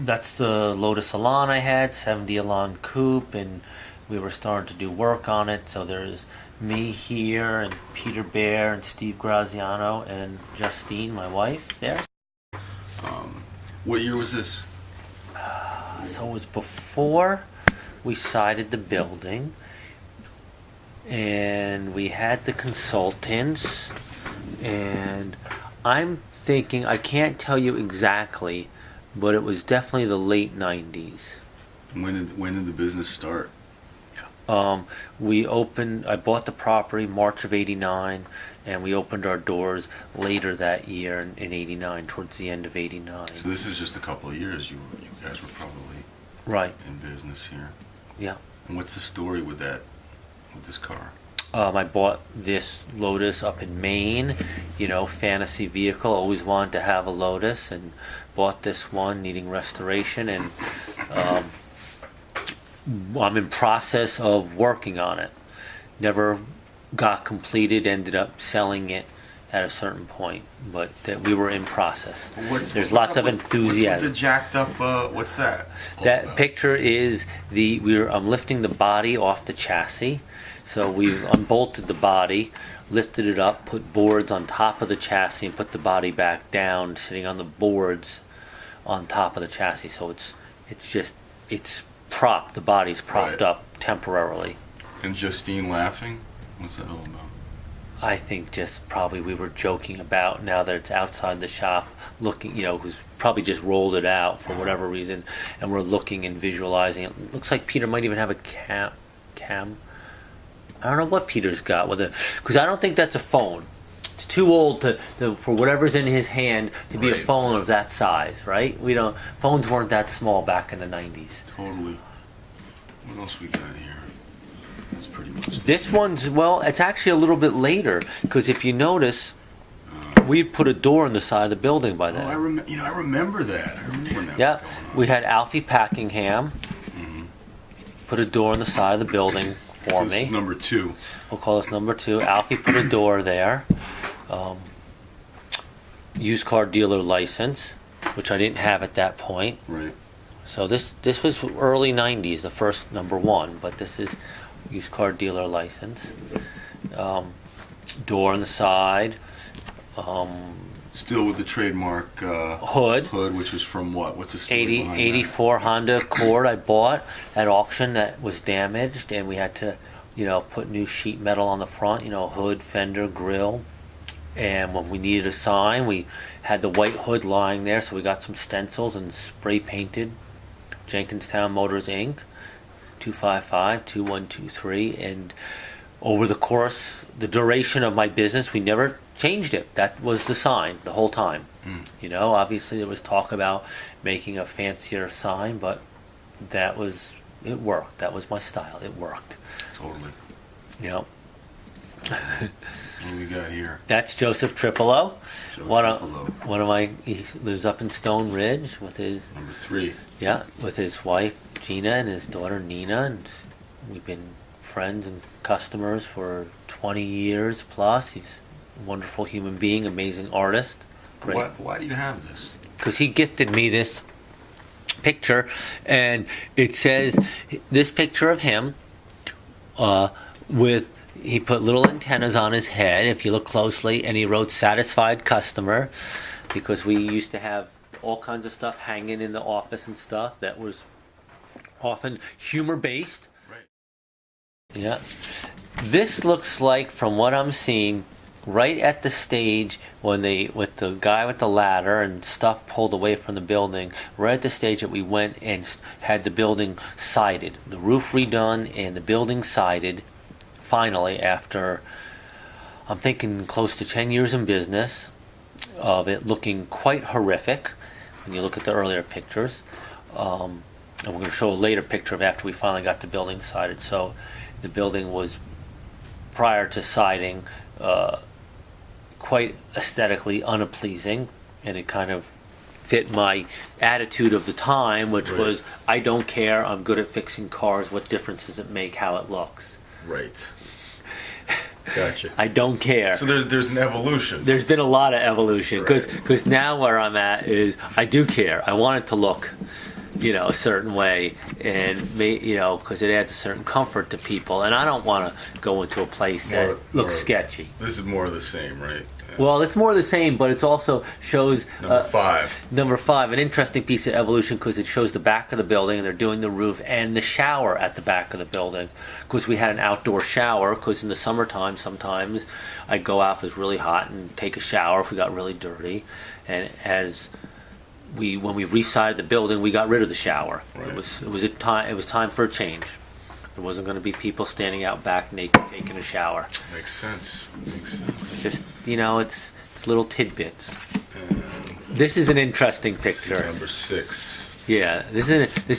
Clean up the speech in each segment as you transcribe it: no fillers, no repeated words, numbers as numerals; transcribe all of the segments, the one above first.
that's the Lotus Elan I had, 70 Elan Coupe, and we were starting to do work on it. So there's me here, and Peter Bear, and Steve Graziano, and Justine, my wife, there. What year was this? So it was before we sided the building, and we had the consultants, and I'm thinking, I can't tell you exactly, but it was definitely the late 90s. When did the business start? I bought the property March of 89, and we opened our doors later that year in 89, towards the end of 89. So this is just a couple of years you guys were probably right in business here. Yeah. And what's the story with this car? I bought this Lotus up in Maine, fantasy vehicle. Always wanted to have a Lotus, and bought this one needing restoration, and I'm in process of working on it. Never got completed, ended up selling it at a certain point, but that we were in process. There's lots of enthusiasm. What's with the jacked up, what's that? That picture is I'm lifting the body off the chassis. So we've unbolted the body, lifted it up, put boards on top of the chassis, and put the body back down, sitting on the boards on top of the chassis. So it's propped. The body's propped up temporarily. And Justine laughing? What's that all about? I think just probably we were joking about, now that it's outside the shop, looking, who's probably just rolled it out for whatever reason, and we're looking and visualizing it. Looks like Peter might even have a cam. I don't know what Peter's got with it, because I don't think that's a phone. It's too old for whatever's in his hand to be a phone of that size, right? Phones weren't that small back in the 90s. Totally. What else we got here? That's pretty much this one's, it's actually a little bit later, because if you notice, we put a door in the side of the building by then. I remember that. I remember when that yeah, was going on. We had Alfie Packingham put a door in the side of the building for me. This is number 2. We'll call this number 2. Alfie put a door there. Used car dealer license, which I didn't have at that point. Right. So this was early 90s, the first number 1, but this is used car dealer license. Door on the side. Still with the trademark hood, which was from what? What's the story behind 84 Honda Accord I bought at auction that was damaged, and we had to, put new sheet metal on the front, hood, fender, grill. And when we needed a sign, we had the white hood lying there, so we got some stencils and spray painted Jenkinstown Motors Inc. 255-2123, and over the duration of my business, we never changed it. That was the sign the whole time. Obviously there was talk about making a fancier sign, but it worked. That was my style. It worked. Totally. What do we got here? That's Joseph Tripolo. He lives up in Stone Ridge with his number 3. Yeah, with his wife Gina and his daughter Nina, and we've been friends and customers for 20 years plus. He's a wonderful human being, amazing artist. Great. Why do you have this? Because he gifted me this picture, and it says this picture of him he put little antennas on his head, if you look closely, and he wrote "satisfied customer," because we used to have all kinds of stuff hanging in the office and stuff that was often humor based. Right. Yeah. This looks like, from what I'm seeing, right at the stage when with the guy with the ladder and stuff pulled away from the building, right at the stage that we went and had the building sided, the roof redone and the building sided, finally, after, I'm thinking, close to 10 years in business, of it looking quite horrific when you look at the earlier pictures. And we're going to show a later picture of after we finally got the building sided. So the building was, prior to siding, quite aesthetically unpleasing, and it kind of fit my attitude of the time, which was, I don't care, I'm good at fixing cars, what difference does it make how it looks? Right. Gotcha. I don't care. So there's an evolution. There's been a lot of evolution because Right. now where I'm at is I do care. I want it to look, a certain way, and because it adds a certain comfort to people, and I don't want to go into a place that looks sketchy. This is more of the same, right? Yeah. Well, it's more the same, but it also shows Number 5. an interesting piece of evolution because it shows the back of the building, and they're doing the roof and the shower at the back of the building. Because we had an outdoor shower, because in the summertime sometimes I'd go out if it was really hot and take a shower if we got really dirty. And when we resided the building, we got rid of the shower. Right. It was time for a change. There wasn't going to be people standing out back naked taking a shower. Makes sense. It's just it's little tidbits. And This is an interesting picture. number 6. Yeah, this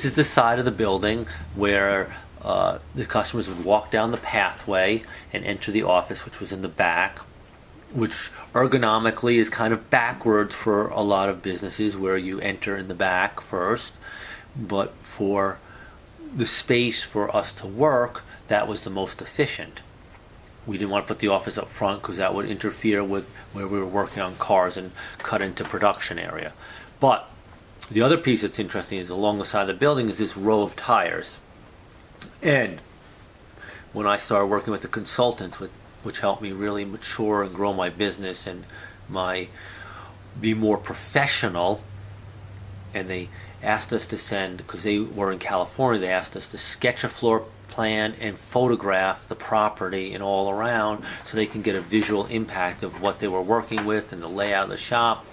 is the side of the building where the customers would walk down the pathway and enter the office, which was in the back, which ergonomically is kind of backwards for a lot of businesses where you enter in the back first. But for the space for us to work, that was the most efficient. We didn't want to put the office up front because that would interfere with where we were working on cars and cut into production area. But the other piece that's interesting is along the side of the building is this row of tires. And when I started working with the consultants, which helped me really mature and grow my business and be more professional, and they asked us to send, because they were in California, they asked us to sketch a floor plan and photograph the property and all around so they can get a visual impact of what they were working with and the layout of the shop.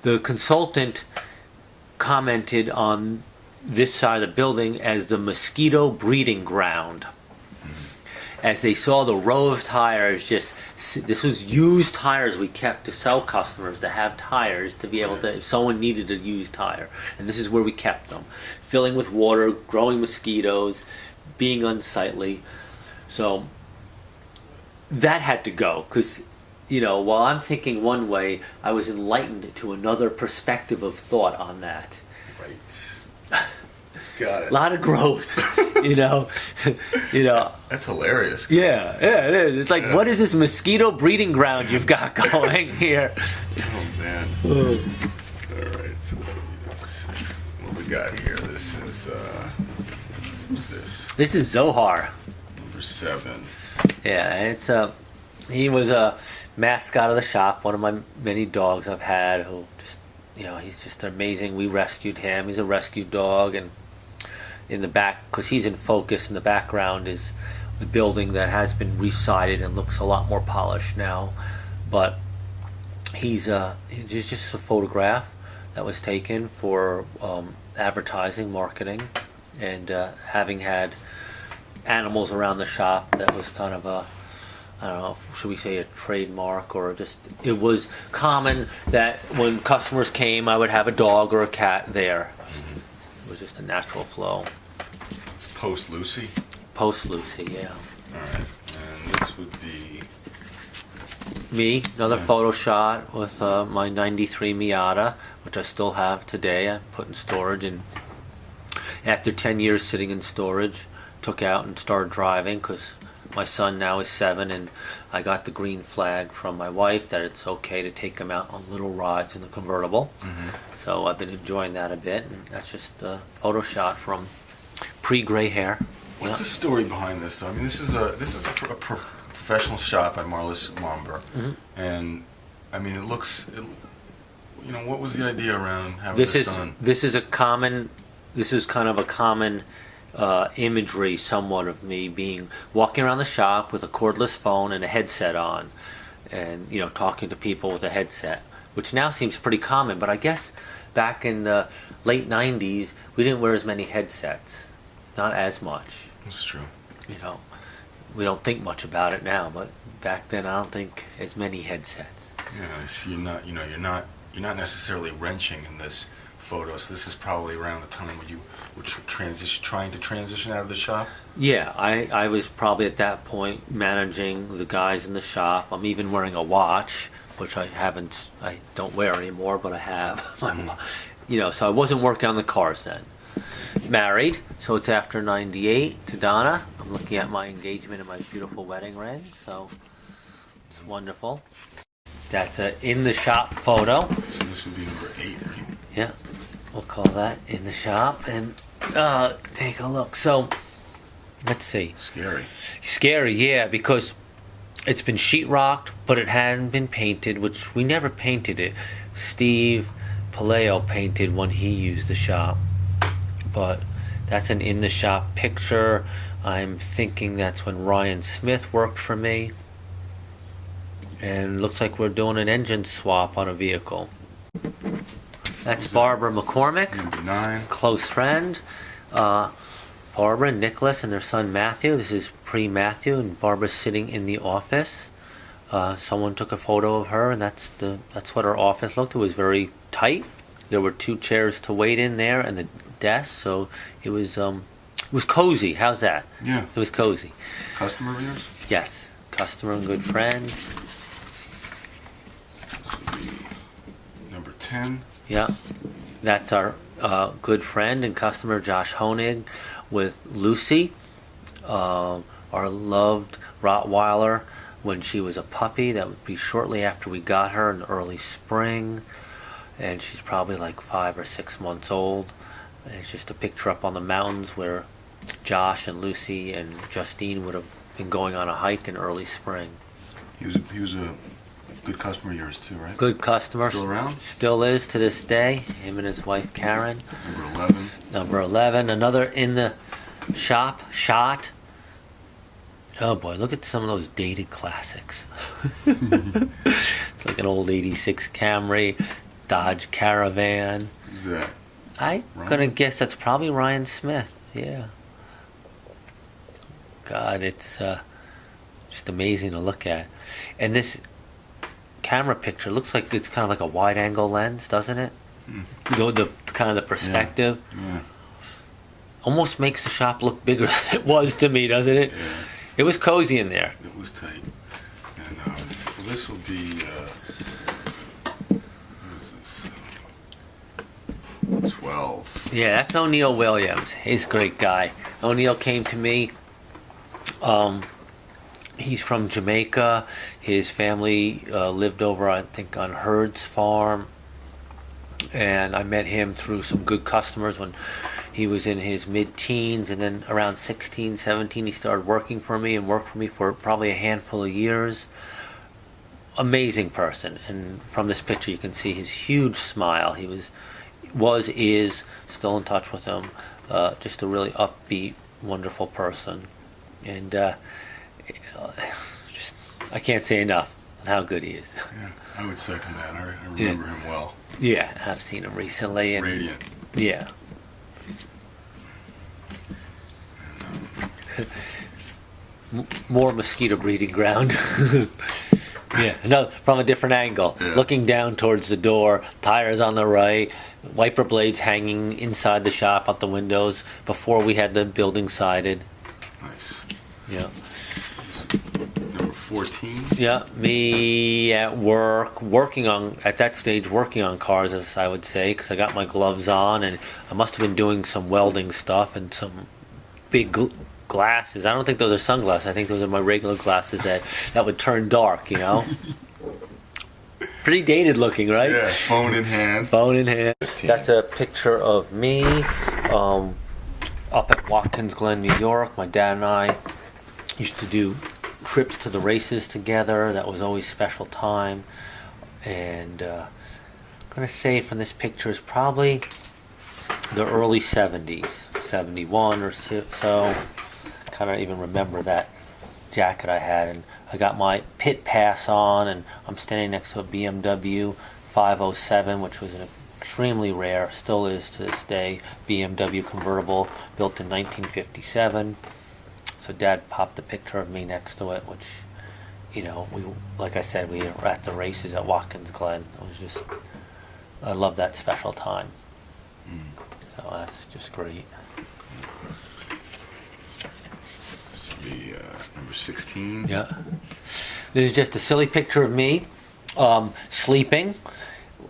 The consultant commented on this side of the building as the mosquito breeding ground. As they saw the row of tires, this was used tires we kept to sell customers, to have tires to be able to, if someone needed a used tire. And this is where we kept them. Filling with water, growing mosquitoes, being unsightly. So that had to go because, while I'm thinking one way, I was enlightened to another perspective of thought on that. Right. Got it. A lot of growth, That's hilarious. Yeah, it is. It's like, what is this mosquito breeding ground you've got going here? Oh, man. All right. So number 6. What we got here? This is, who's this? This is Zohar. Number 7. Yeah, he was a mascot of the shop, one of my many dogs I've had who just, he's just amazing. We rescued him. He's a rescue dog, and in the back, because he's in focus, in the background is the building that has been resided and looks a lot more polished now. But he's just a photograph that was taken for advertising, marketing, and having had animals around the shop, that was kind of I don't know, should we say a trademark, or just, it was common that when customers came, I would have a dog or a cat there. It was just a natural flow. It's Post Lucy. Post Lucy, yeah. All right. And this would be Me, another photo shot with my 93 Miata, which I still have today. I put in storage, and after 10 years sitting in storage, took out and started driving because my son now is 7, and I got the green flag from my wife that it's okay to take him out on little rides in the convertible. So I've been enjoying that a bit, and that's just a photo shot from pre-gray hair. What's the story behind this, though? I mean, this is a professional shot by Marlis Momber, and I mean, it looks. What was the idea around having this done? This is kind of a common imagery, somewhat, of me walking around the shop with a cordless phone and a headset on, and talking to people with a headset, which now seems pretty common. But I guess back in the late '90s, we didn't wear as many headsets, not as much. That's true. We don't think much about it now, but back then I don't think as many headsets. Yeah, so you're not necessarily wrenching in this photo. So this is probably around the time when you were trying to transition out of the shop. Yeah, I was probably at that point managing the guys in the shop. I'm even wearing a watch, which I don't wear anymore, but I have. So I wasn't working on the cars then. married, so it's after 98 to Donna. I'm looking at my engagement and my beautiful wedding ring, so it's wonderful. That's a in the shop photo. So this would be number 8, right? Yeah, we'll call that in the shop, and take a look. So let's see. Scary, yeah, because it's been sheetrocked, but it hadn't been painted, which we never painted it. Steve Paleo painted when he used the shop, but that's an in the shop picture. I'm thinking that's when Ryan Smith worked for me, and looks like we're doing an engine swap on a vehicle. That's Barbara McCormick, Number 9. close friend. Barbara, Nicholas, and their son Matthew. This is pre-Matthew, and Barbara's sitting in the office. Someone took a photo of her, and that's what her office looked. It was very tight. There were 2 chairs to wait in there, and the desk, so it was cozy. How's that? Yeah. It was cozy. Customer of yours? Yes, customer and good friend. This would be number 10. Yeah, that's our good friend and customer Josh Honig with Lucy, our loved Rottweiler when she was a puppy. That would be shortly after we got her in early spring, and she's probably like 5 or 6 months old. And it's just a picture up on the mountains where Josh and Lucy and Justine would have been going on a hike in early spring. He was a good customer of yours too, right? Good customer. Still around? Still is to this day. Him and his wife Karen. Number 11. Number 11. Another in the shop shot. Oh boy, look at some of those dated classics. It's like an old 86 Camry, Dodge Caravan. Who's that? I'm gonna guess that's probably Ryan Smith. Yeah. God, it's just amazing to look at. And this camera picture looks like it's kind of like a wide angle lens, doesn't it? You know, the kind of the perspective. Yeah. Almost makes the shop look bigger than it was to me, doesn't it? Yeah. It was cozy in there. It was tight. And well, this will be, what is this? 12. Yeah, that's O'Neill Williams. He's a great guy. O'Neill came to me. He's from Jamaica. His family lived over, I think, on Hurd's farm. And I met him through some good customers when he was in his mid-teens, and then around 16, 17, he started working for me and worked for me for probably a handful of years. Amazing person. And from this picture, you can see his huge smile. He is still in touch with him. Just a really upbeat, wonderful person. And just I can't say enough on how good he is. Yeah, I would second that. I remember him well. Yeah, I've seen him recently. And, Radiant. Yeah. More mosquito breeding ground. Yeah, no, from a different angle. Yeah. Looking down towards the door, tires on the right, wiper blades hanging inside the shop out the windows before we had the building sided. Nice. Yeah. Number 14. Yeah, me at work, at that stage working on cars, as I would say, because I got my gloves on, and I must have been doing some welding stuff and some big glasses. I don't think those are sunglasses. I think those are my regular glasses that would turn dark, you know? Pretty dated looking, right? Yeah, phone in hand. Phone in hand. 15. That's a picture of me up at Watkins Glen, New York. My dad and I used to do trips to the races together. That was always special time. And I'm going to say from this picture is probably the early 70s, 71 or so. Kind of even remember that jacket I had, and I got my pit pass on, and I'm standing next to a BMW 507, which was an extremely rare, still is to this day, BMW convertible built in 1957. So Dad popped a picture of me next to it, which, you know, like I said, we were at the races at Watkins Glen. It was just, I love that special time. So that's just great. Be number 16. Yeah. This is just a silly picture of me sleeping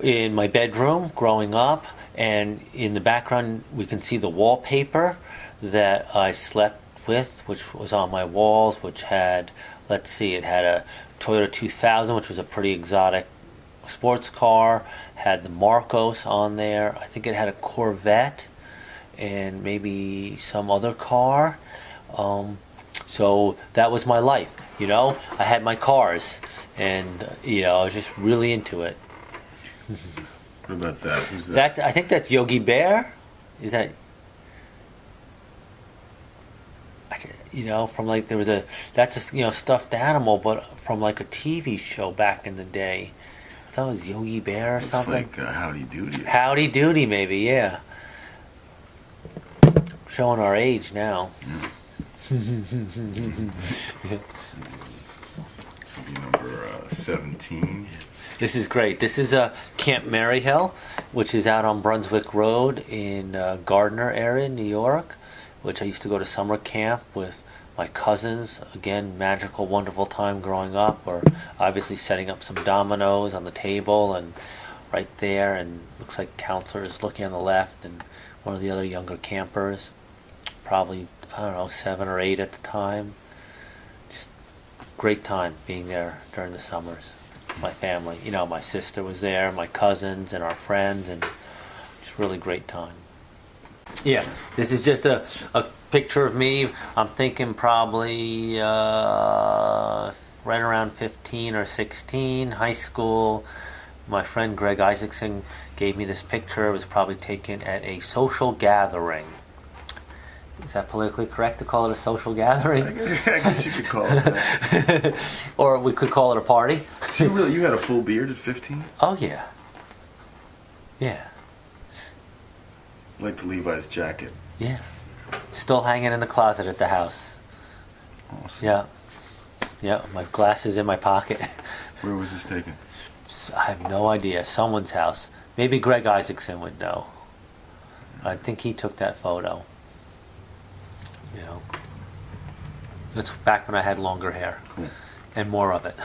in my bedroom growing up, And in the background, we can see the wallpaper that I slept with, which was on my walls, which had, let's see, it had a Toyota 2000, which was a pretty exotic sports car, had the Marcos on there. I think it had a Corvette and maybe some other car. So that was my life, I had my cars, and I was just really into it. What about that? Who's that? I think that's Yogi Bear. Is that from like there was that's a stuffed animal, but from like a TV show back in the day. I thought it was Yogi Bear or something. It's like Howdy Doody. Howdy Doody, maybe, yeah. Showing our age now. This will be number 17. This is great. This is Camp Maryhill, which is out on Brunswick Road in Gardner area, New York, which I used to go to summer camp with my cousins. Again, magical, wonderful time growing up. We're obviously setting up some dominoes on the table and right there, and looks like counselor is looking on the left, and one of the other younger campers, probably, 7 or 8 at the time. Just great time being there during the summers. My family, my sister was there, my cousins and our friends, and just really great time. Yeah, this is just a picture of me. I'm thinking probably right around 15 or 16, high school. My friend Greg Isaacson gave me this picture. It was probably taken at a social gathering. Is that politically correct to call it a social gathering? I guess you could call it that. Or we could call it a party. You had a full beard at 15? Oh, yeah. Yeah. Like the Levi's jacket. Yeah. Still hanging in the closet at the house. Awesome. Yeah. Yeah, my glasses in my pocket. Where was this taken? I have no idea. Someone's house. Maybe Greg Isaacson would know. I think he took that photo. That's back when I had longer hair. Cool. And more of it.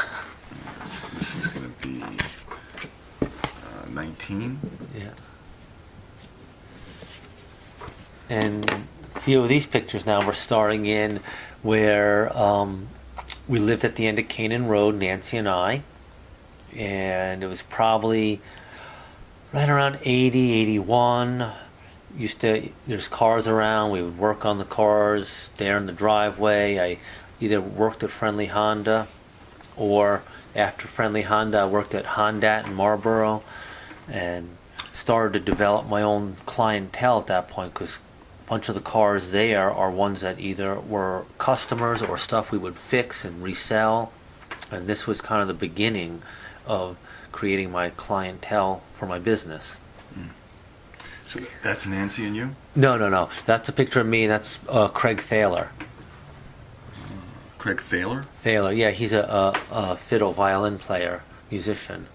This is going to be 19. Yeah. And a few of these pictures now we're starring in where we lived at the end of Canaan Road, Nancy and I. And it was probably right around 80, 81. There's cars around. We would work on the cars there in the driveway. I either worked at Friendly Honda, or after Friendly Honda, I worked at Honda in Marlboro, and started to develop my own clientele at that point, because a bunch of the cars there are ones that either were customers or stuff we would fix and resell. And this was kind of the beginning of creating my clientele for my business. So that's Nancy and you? No. That's a picture of me, and that's Craig Thaler. Craig Thaler? Thaler, yeah, he's a fiddle violin player, musician.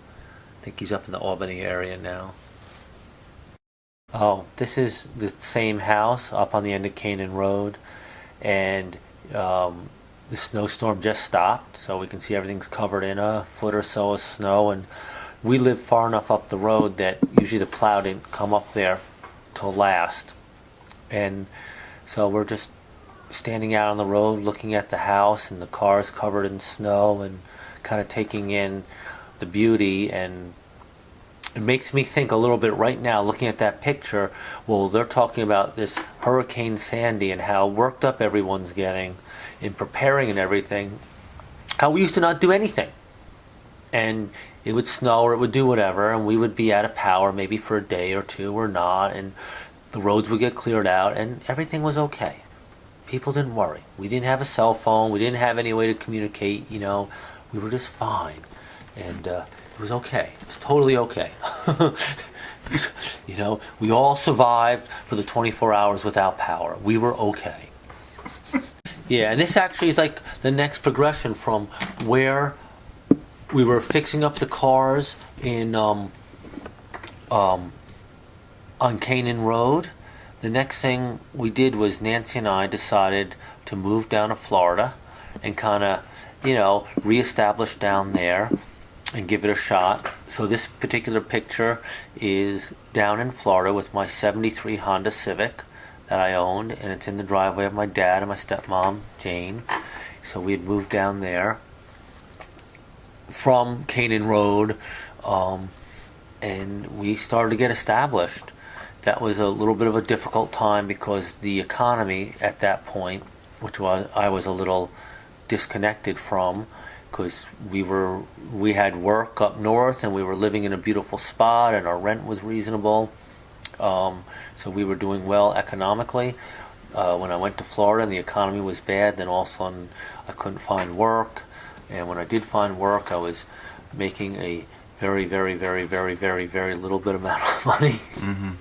I think he's up in the Albany area now. Oh, this is the same house up on the end of Canaan Road, and the snowstorm just stopped, so we can see everything's covered in a foot or so of snow, and we live far enough up the road that usually the plow didn't come up there till last. And so we're just standing out on the road looking at the house and the cars covered in snow and kind of taking in the beauty. And it makes me think a little bit right now, looking at that picture, well, they're talking about this Hurricane Sandy and how worked up everyone's getting in preparing and everything. How we used to not do anything. And it would snow or it would do whatever, and we would be out of power maybe for a day or two or not, and the roads would get cleared out, and everything was okay. People didn't worry. We didn't have a cell phone. We didn't have any way to communicate. We were just fine, and it was okay. It was totally okay. We all survived for the 24 hours without power. We were okay. Yeah, and this actually is like the next progression from where we were fixing up the cars in on Canaan Road. The next thing we did was Nancy and I decided to move down to Florida and kind of, reestablish down there. and give it a shot. So this particular picture is down in Florida with my 73 Honda Civic that I owned, and it's in the driveway of my dad and my stepmom, Jane. So we had moved down there from Canaan Road, and we started to get established. That was a little bit of a difficult time because the economy at that point, which I was a little disconnected from, because we had work up north and we were living in a beautiful spot and our rent was reasonable, so we were doing well economically. When I went to Florida and the economy was bad, then all of a sudden I couldn't find work, and when I did find work, I was making a very, very, very, very, very, very little bit amount of money. Mm-hmm.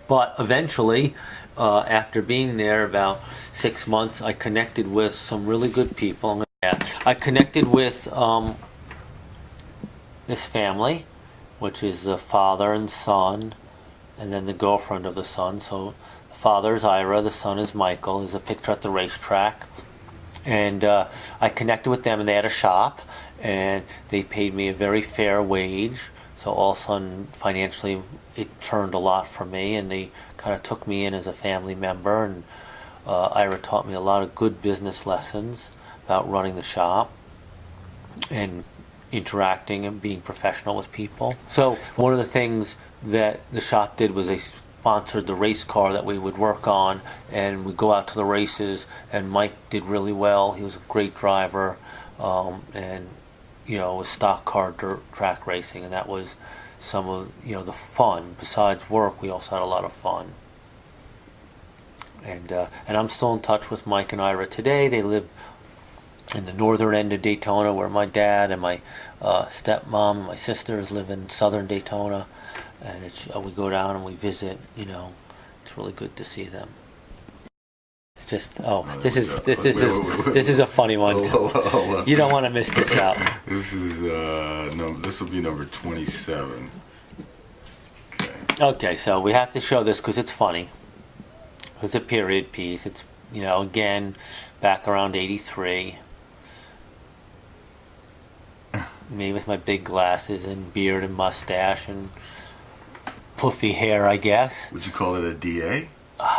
But eventually, after being there about 6 months, I connected with some really good people. I connected with this family, which is the father and son, and then the girlfriend of the son. So the father is Ira, the son is Michael. There's a picture at the racetrack. And I connected with them, and they had a shop, and they paid me a very fair wage. So all of a sudden, financially, it turned a lot for me, and they kind of took me in as a family member, and Ira taught me a lot of good business lessons about running the shop and interacting and being professional with people. So one of the things that the shop did was they sponsored the race car that we would work on, and we'd go out to the races, and Mike did really well. He was a great driver, and it was stock car dirt track racing, and that was some of the fun. Besides work, we also had a lot of fun. And I'm still in touch with Mike and Ira today. They live in the northern end of Daytona, where my dad and my stepmom and my sisters live in southern Daytona, and we go down and we visit. It's really good to see them. This is a funny one. You don't want to miss this out. This is this will be number 27. Okay, so we have to show this because it's funny. It's a period piece. It's again back around 83. Me with my big glasses and beard and mustache and puffy hair, I guess. Would you call it a DA?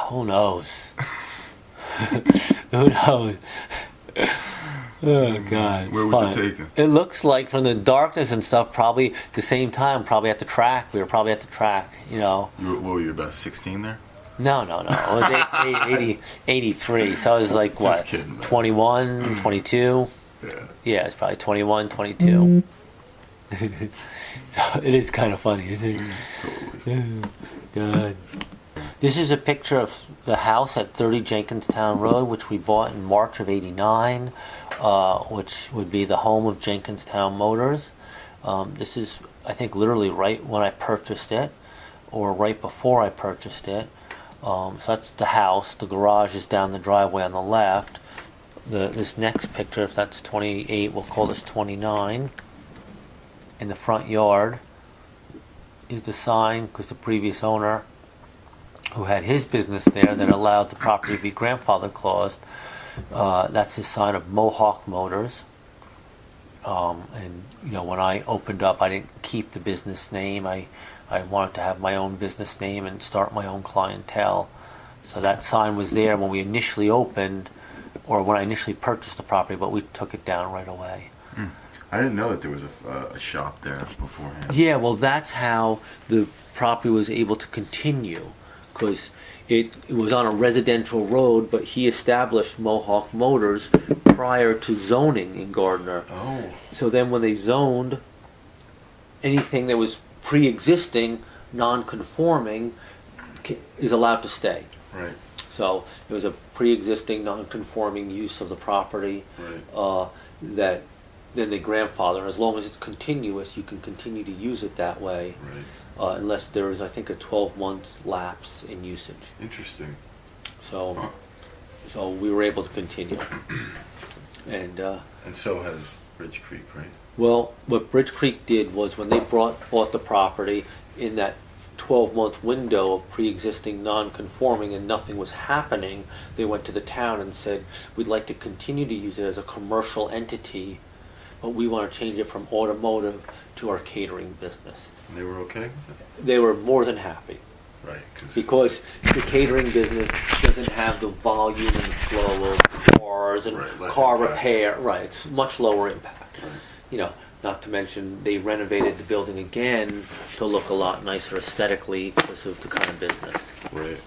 Who knows? Who knows? Oh God! Where was it taken? It looks like from the darkness and stuff. Probably the same time. Probably at the track. We were probably at the track. What were you, about 16 there? No. It was 83. So I was like, Just what? kidding, 21, 22. Yeah, it's probably 21, 22. So it is kind of funny, isn't it? Totally. God. This is a picture of the house at 30 Jenkinstown Road, which we bought in March of 89, which would be the home of Jenkinstown Motors. This is, I think, literally right when I purchased it, or right before I purchased it. So that's the house. The garage is down the driveway on the left. This next picture, if that's 28, we'll call this 29. In the front yard is the sign, because the previous owner, who had his business there that allowed the property to be grandfather claused, that's his sign of Mohawk Motors. And when I opened up, I didn't keep the business name. I wanted to have my own business name and start my own clientele. So that sign was there when we initially opened, or when I initially purchased the property, but we took it down right away. I didn't know that there was a shop there beforehand. Yeah, well, that's how the property was able to continue, because it was on a residential road, but he established Mohawk Motors prior to zoning in Gardner. Oh. So then when they zoned, anything that was pre-existing, non-conforming, is allowed to stay. Right. So it was a pre-existing, non-conforming use of the property. Right. That then they grandfather. As long as it's continuous, you can continue to use it that way. Right. Unless there is, I think, a 12-month lapse in usage. Interesting. So we were able to continue. And so has Bridge Creek, right? Well, what Bridge Creek did was when they bought the property in that 12-month window of pre-existing non-conforming and nothing was happening, they went to the town and said, we'd like to continue to use it as a commercial entity but we want to change it from automotive to our catering business. And they were okay with it? They were more than happy. Right. Because the catering business doesn't have the volume and flow of cars and Right, car impact. repair. Right, it's much lower impact. Right. You know, not to mention they renovated the building again to look a lot nicer aesthetically because of the kind of business. Right.